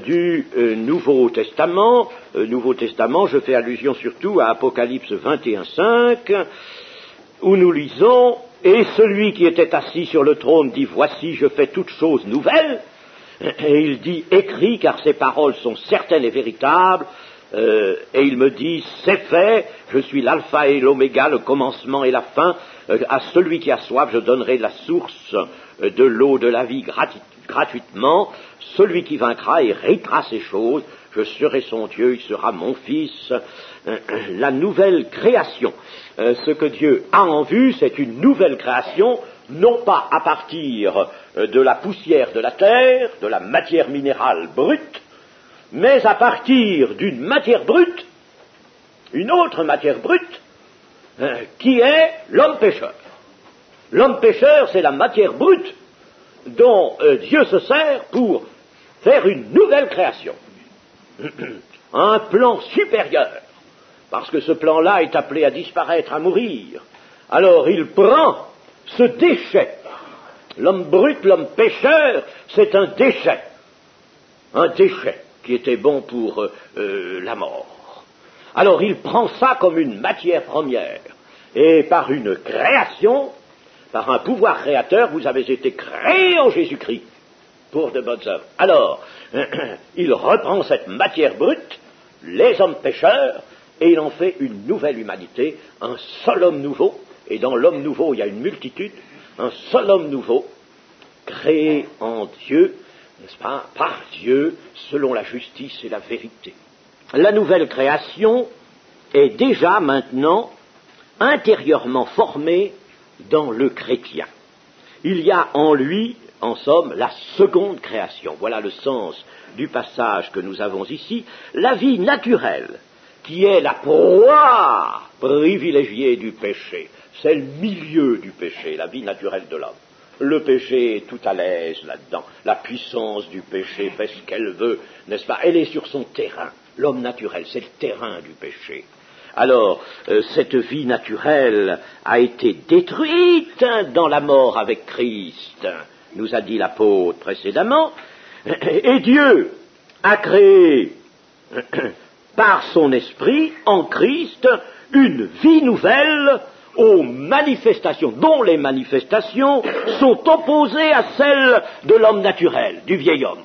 du Nouveau Testament. Nouveau Testament, je fais allusion surtout à Apocalypse 21:5, où nous lisons « Et celui qui était assis sur le trône dit « Voici, je fais toutes choses nouvelles ». Et il dit « Écris, car ces paroles sont certaines et véritables ». Et il me dit « C'est fait, je suis l'alpha et l'oméga, le commencement et la fin. À celui qui a soif, je donnerai la source de l'eau de la vie gratuitement. Celui qui vaincra héritera ces choses. Je serai son Dieu, il sera mon fils. » La nouvelle création. Ce que Dieu a en vue, c'est une nouvelle création, non pas à partir de la poussière de la terre, de la matière minérale brute, mais à partir d'une matière brute, une autre matière brute, qui est l'homme pécheur. L'homme pécheur, c'est la matière brute dont Dieu se sert pour faire une nouvelle création. Un plan supérieur, parce que ce plan-là est appelé à disparaître, à mourir. Alors il prend ce déchet. L'homme brut, l'homme pécheur, c'est un déchet qui était bon pour la mort. Alors il prend ça comme une matière première, et par une création, par un pouvoir créateur, vous avez été créés en Jésus-Christ pour de bonnes œuvres. Alors, il reprend cette matière brute, les hommes pécheurs, et il en fait une nouvelle humanité, un seul homme nouveau, et dans l'homme nouveau il y a une multitude, un seul homme nouveau, créé en Dieu, n'est-ce pas, par Dieu, selon la justice et la vérité. La nouvelle création est déjà maintenant intérieurement formée dans le chrétien. Il y a en lui, en somme, la seconde création. Voilà le sens du passage que nous avons ici. La vie naturelle, qui est la proie privilégiée du péché, c'est le milieu du péché, la vie naturelle de l'homme. Le péché est tout à l'aise là-dedans. La puissance du péché fait ce qu'elle veut, n'est-ce pas? Elle est sur son terrain. L'homme naturel, c'est le terrain du péché. Alors, cette vie naturelle a été détruite dans la mort avec Christ, nous a dit l'apôtre précédemment, et Dieu a créé par son esprit, en Christ, une vie nouvelle aux manifestations, dont les manifestations sont opposées à celles de l'homme naturel, du vieil homme.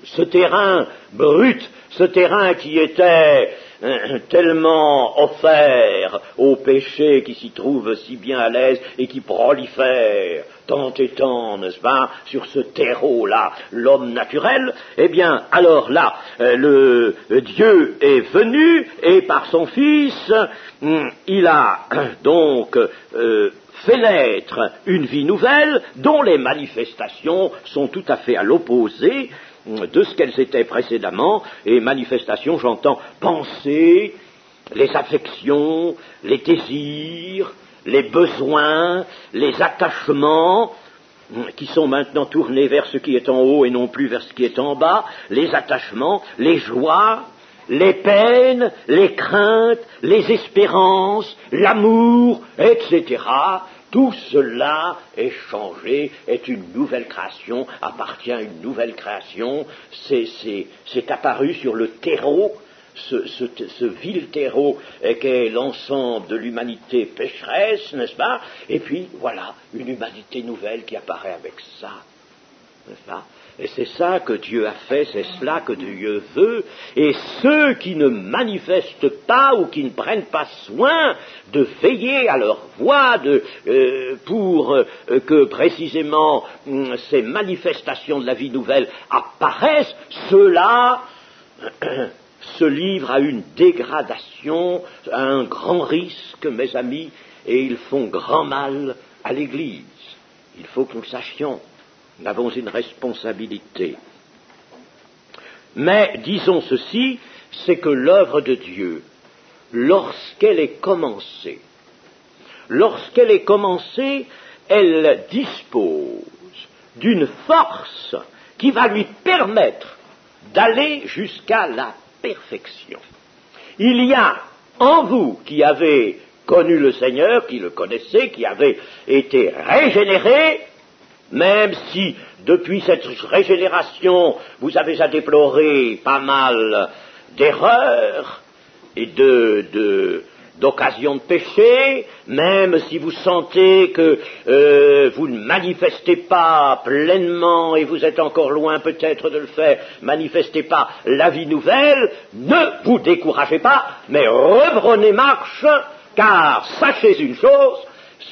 Ce terrain brut, ce terrain qui était tellement offert au péché qui s'y trouve si bien à l'aise et qui prolifère tant et tant, n'est-ce pas, sur ce terreau-là, l'homme naturel, eh bien, alors là, Dieu est venu et par son Fils, il a donc fait naître une vie nouvelle dont les manifestations sont tout à fait à l'opposé de ce qu'elles étaient précédemment, et manifestations, j'entends pensées, les affections, les désirs, les besoins, les attachements, qui sont maintenant tournés vers ce qui est en haut et non plus vers ce qui est en bas, les attachements, les joies, les peines, les craintes, les espérances, l'amour, etc., tout cela est changé, est une nouvelle création, appartient à une nouvelle création, c'est apparu sur le terreau, ce vil terreau qu'est l'ensemble de l'humanité pécheresse, n'est-ce pas? Et puis, voilà, une humanité nouvelle qui apparaît avec ça, n'est-ce pas? Et c'est ça que Dieu a fait, c'est cela que Dieu veut, et ceux qui ne manifestent pas ou qui ne prennent pas soin de veiller à leur voix pour que précisément ces manifestations de la vie nouvelle apparaissent, ceux-là se livrent à une dégradation, à un grand risque, mes amis, et ils font grand mal à l'Église. Il faut que nous sachions. Nous avons une responsabilité. Mais, disons ceci, c'est que l'œuvre de Dieu, lorsqu'elle est commencée, lorsqu'elle est commencée, elle dispose d'une force qui va lui permettre d'aller jusqu'à la perfection. Il y a en vous qui avez connu le Seigneur, qui le connaissez, qui avez été régénéré, même si depuis cette régénération vous avez à déplorer pas mal d'erreurs et d'occasions de péché, même si vous sentez que vous ne manifestez pas pleinement, et vous êtes encore loin peut-être de le faire, manifestez pas la vie nouvelle, ne vous découragez pas, mais reprenez marche, car sachez une chose,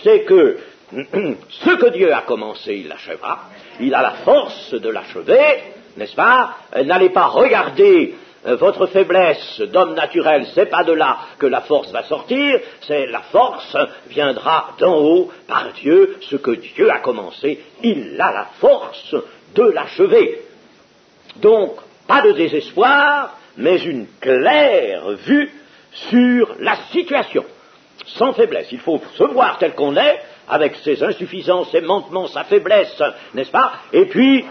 c'est que ce que Dieu a commencé, il l'achèvera, il a la force de l'achever, n'est-ce pas? N'allez pas regarder votre faiblesse d'homme naturel, c'est pas de là que la force va sortir, c'est la force viendra d'en haut par Dieu, ce que Dieu a commencé, il a la force de l'achever. Donc, pas de désespoir, mais une claire vue sur la situation, sans faiblesse. Il faut se voir tel qu'on est, avec ses insuffisances, ses manquements, sa faiblesse, n'est-ce pas? Et puis,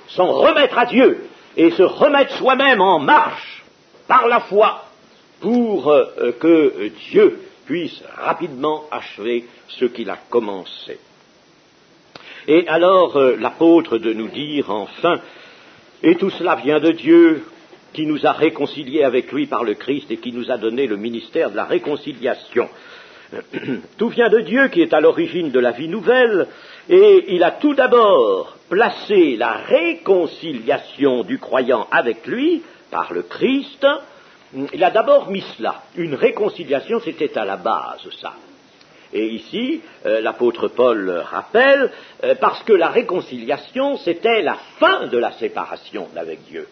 s'en remettre à Dieu, et se remettre soi-même en marche par la foi pour que Dieu puisse rapidement achever ce qu'il a commencé. Et alors l'apôtre de nous dire enfin, et tout cela vient de Dieu qui nous a réconciliés avec lui par le Christ et qui nous a donné le ministère de la réconciliation. Tout vient de Dieu qui est à l'origine de la vie nouvelle, et il a tout d'abord placé la réconciliation du croyant avec lui par le Christ. Il a d'abord mis cela. Une réconciliation, c'était à la base, ça. Et ici, l'apôtre Paul rappelle, parce que la réconciliation, c'était la fin de la séparation avec Dieu.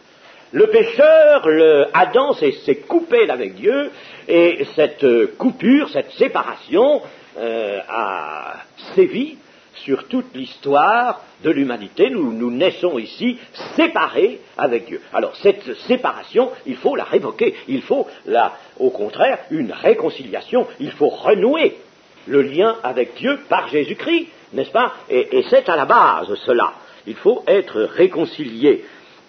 Le pécheur, Adam, s'est coupé d'avec Dieu, et cette coupure, cette séparation a sévi sur toute l'histoire de l'humanité. Nous naissons ici séparés avec Dieu. Alors cette séparation, il faut la révoquer, il faut au contraire, une réconciliation, il faut renouer le lien avec Dieu par Jésus-Christ, n'est-ce pas? Et c'est à la base cela, il faut être réconcilié.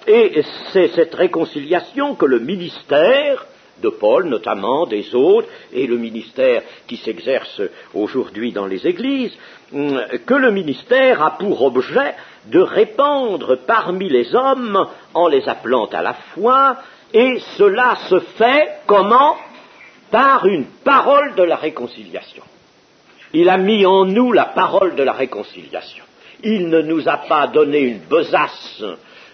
Et c'est cette réconciliation que le ministère de Paul, notamment, des autres, et le ministère qui s'exerce aujourd'hui dans les églises, que le ministère a pour objet de répandre parmi les hommes en les appelant à la foi, et cela se fait comment? Par une parole de la réconciliation. Il a mis en nous la parole de la réconciliation. Il ne nous a pas donné une besace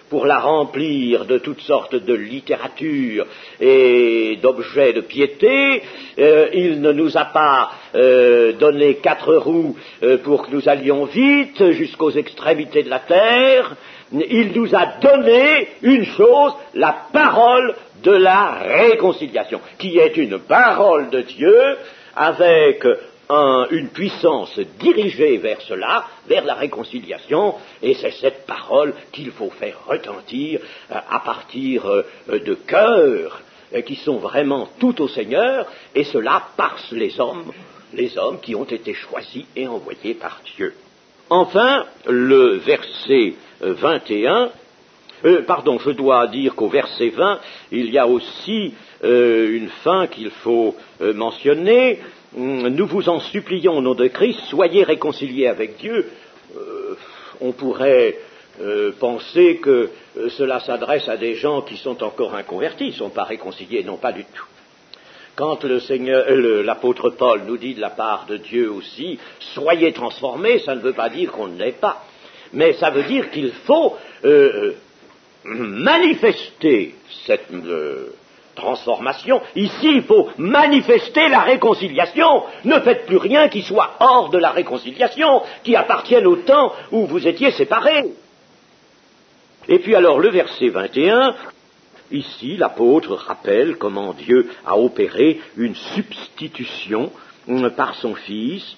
pour la remplir de toutes sortes de littérature et d'objets de piété. Il ne nous a pas donné 4 roues pour que nous allions vite jusqu'aux extrémités de la terre. Il nous a donné une chose, la parole de la réconciliation, qui est une parole de Dieu avec une puissance dirigée vers cela, vers la réconciliation, et c'est cette parole qu'il faut faire retentir à partir de cœurs qui sont vraiment tout au Seigneur, et cela par les hommes qui ont été choisis et envoyés par Dieu. Enfin, le verset 21, je dois dire qu'au verset 20, il y a aussi une fin qu'il faut mentionner. Nous vous en supplions au nom de Christ, soyez réconciliés avec Dieu. On pourrait penser que cela s'adresse à des gens qui sont encore inconvertis, ils ne sont pas réconciliés, non pas du tout. Quand l'apôtre Paul nous dit de la part de Dieu aussi, soyez transformés, ça ne veut pas dire qu'on ne l'est pas, mais ça veut dire qu'il faut manifester cette transformation. Ici, il faut manifester la réconciliation. Ne faites plus rien qui soit hors de la réconciliation, qui appartienne au temps où vous étiez séparés. Et puis alors, le verset 21, ici, l'apôtre rappelle comment Dieu a opéré une substitution par son Fils.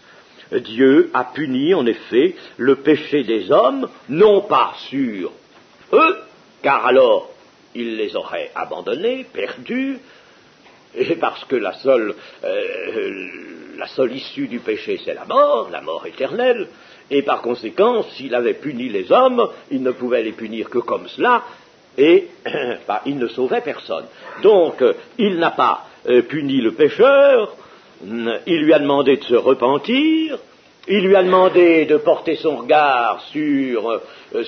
Dieu a puni, en effet, le péché des hommes, non pas sur eux, car alors il les aurait abandonnés, perdus, et parce que la seule issue du péché, c'est la mort éternelle, et par conséquent, s'il avait puni les hommes, il ne pouvait les punir que comme cela, et il ne sauvait personne. Donc, il n'a pas puni le pécheur, il lui a demandé de se repentir, il lui a demandé de porter son regard sur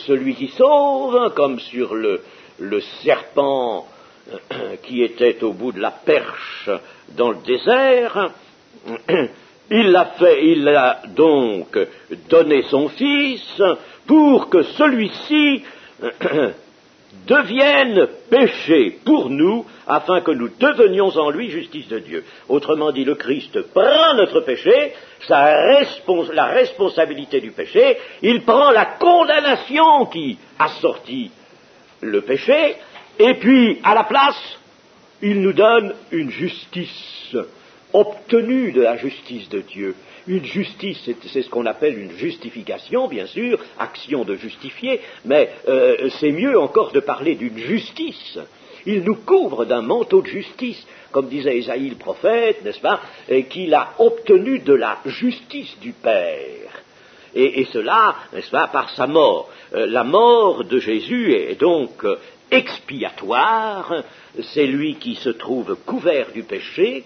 celui qui sauve, comme sur le serpent qui était au bout de la perche dans le désert. Il a donc donné son Fils pour que celui-ci devienne péché pour nous, afin que nous devenions en lui justice de Dieu. Autrement dit, le Christ prend notre péché, la responsabilité du péché, il prend la condamnation qui assortit le péché, et puis, à la place, il nous donne une justice obtenue de la justice de Dieu. Une justice, c'est ce qu'on appelle une justification, bien sûr, action de justifier, mais c'est mieux encore de parler d'une justice. Il nous couvre d'un manteau de justice, comme disait Ésaïe le prophète, n'est-ce pas, qu'il a obtenu de la justice du Père. Et cela, n'est-ce pas, par sa mort. La mort de Jésus est donc expiatoire, c'est lui qui se trouve couvert du péché,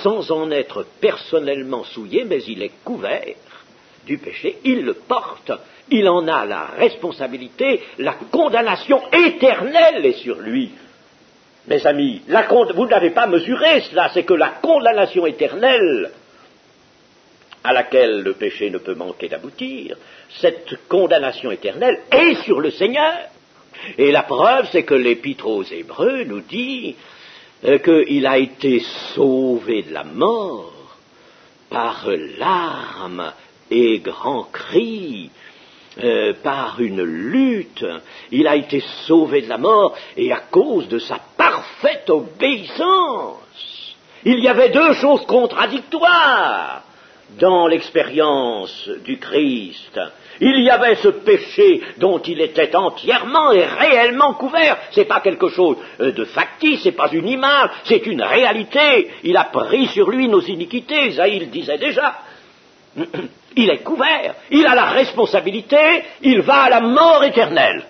sans en être personnellement souillé, mais il est couvert du péché, il le porte, il en a la responsabilité, la condamnation éternelle est sur lui. Mes amis, vous n'avez pas mesuré cela, c'est que la condamnation éternelle à laquelle le péché ne peut manquer d'aboutir, cette condamnation éternelle est sur le Seigneur. Et la preuve, c'est que l'Épître aux Hébreux nous dit qu'il a été sauvé de la mort par larmes et grands cris, par une lutte. Il a été sauvé de la mort et à cause de sa parfaite obéissance. Il y avait deux choses contradictoires dans l'expérience du Christ. Il y avait ce péché dont il était entièrement et réellement couvert. C'est pas quelque chose de factice, c'est pas une image, c'est une réalité. Il a pris sur lui nos iniquités, Isaïe le disait déjà. Il est couvert, il a la responsabilité, il va à la mort éternelle.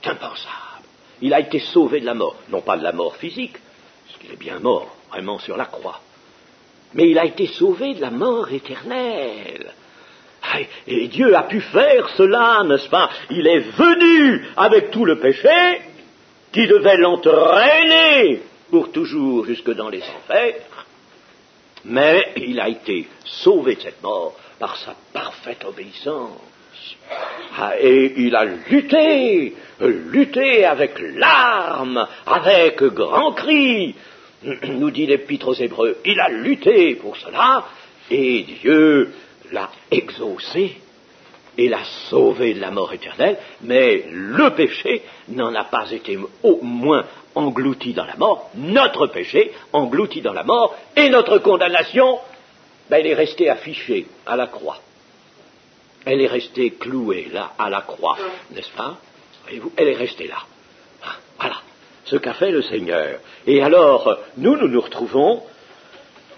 C'est impensable. Il a été sauvé de la mort, non pas de la mort physique, parce qu'il est bien mort, vraiment sur la croix. Mais il a été sauvé de la mort éternelle. Et Dieu a pu faire cela, n'est-ce pas? Il est venu avec tout le péché qui devait l'entraîner pour toujours jusque dans les enfers, mais il a été sauvé de cette mort par sa parfaite obéissance. Et il a lutté avec larmes, avec grands cris, nous dit l'Épître aux Hébreux, il a lutté pour cela, et Dieu l'a exaucé et l'a sauvé de la mort éternelle, mais le péché n'en a pas été au moins englouti dans la mort, notre péché englouti dans la mort, et notre condamnation, elle est restée affichée à la croix. Elle est restée clouée là, à la croix, n'est-ce pas? Voyez-vous, elle est restée là. Voilà ce qu'a fait le Seigneur. Et alors, nous nous retrouvons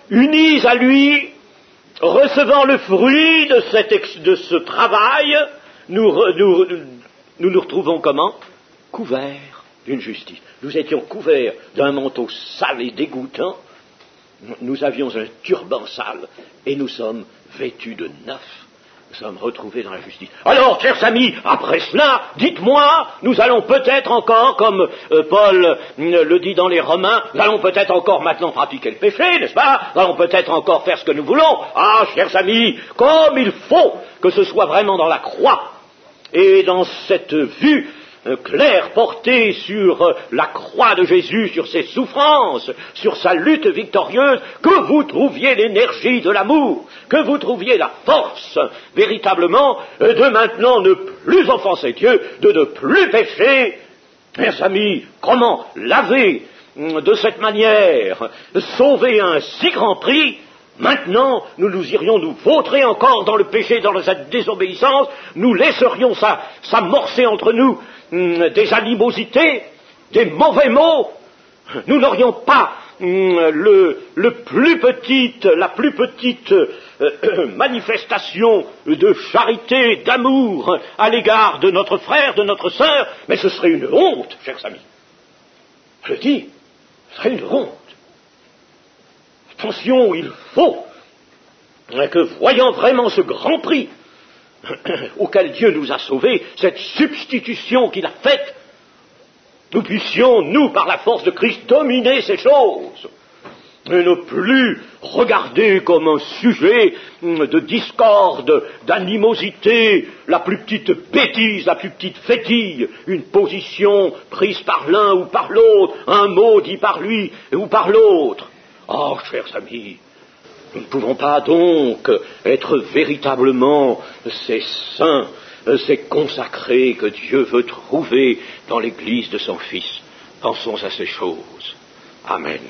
unis à lui, recevant le fruit de ce travail, nous nous retrouvons comment? Couverts d'une justice. Nous étions couverts d'un manteau sale et dégoûtant, nous avions un turban sale, et nous sommes vêtus de neuf. Nous sommes retrouvés dans la justice. Alors, chers amis, après cela, dites-moi, nous allons peut-être encore, comme Paul le dit dans les Romains, nous allons peut-être encore maintenant pratiquer le péché, n'est-ce pas? Nous allons peut-être encore faire ce que nous voulons. Ah, chers amis, comme il faut que ce soit vraiment dans la croix, et dans cette vue claire portée sur la croix de Jésus, sur ses souffrances, sur sa lutte victorieuse, que vous trouviez l'énergie de l'amour, que vous trouviez la force, véritablement, de maintenant ne plus offenser Dieu, de ne plus pécher. Mes amis, comment laver de cette manière, sauver un si grand prix? Maintenant, nous irions nous vautrer encore dans le péché, dans cette désobéissance, nous laisserions s'amorcer entre nous des animosités, des mauvais mots, Nous n'aurions pas la plus petite manifestation de charité, d'amour à l'égard de notre frère, de notre sœur, mais ce serait une honte, chers amis. Je le dis, ce serait une honte. Attention, il faut que, voyant vraiment ce grand prix auquel Dieu nous a sauvés, cette substitution qu'il a faite, nous puissions, nous, par la force de Christ, dominer ces choses, et ne plus regarder comme un sujet de discorde, d'animosité, la plus petite bêtise, la plus petite fétille, une position prise par l'un ou par l'autre, un mot dit par lui ou par l'autre. Oh, chers amis, nous ne pouvons pas donc être véritablement ces saints, ces consacrés que Dieu veut trouver dans l'Église de son Fils. Pensons à ces choses. Amen.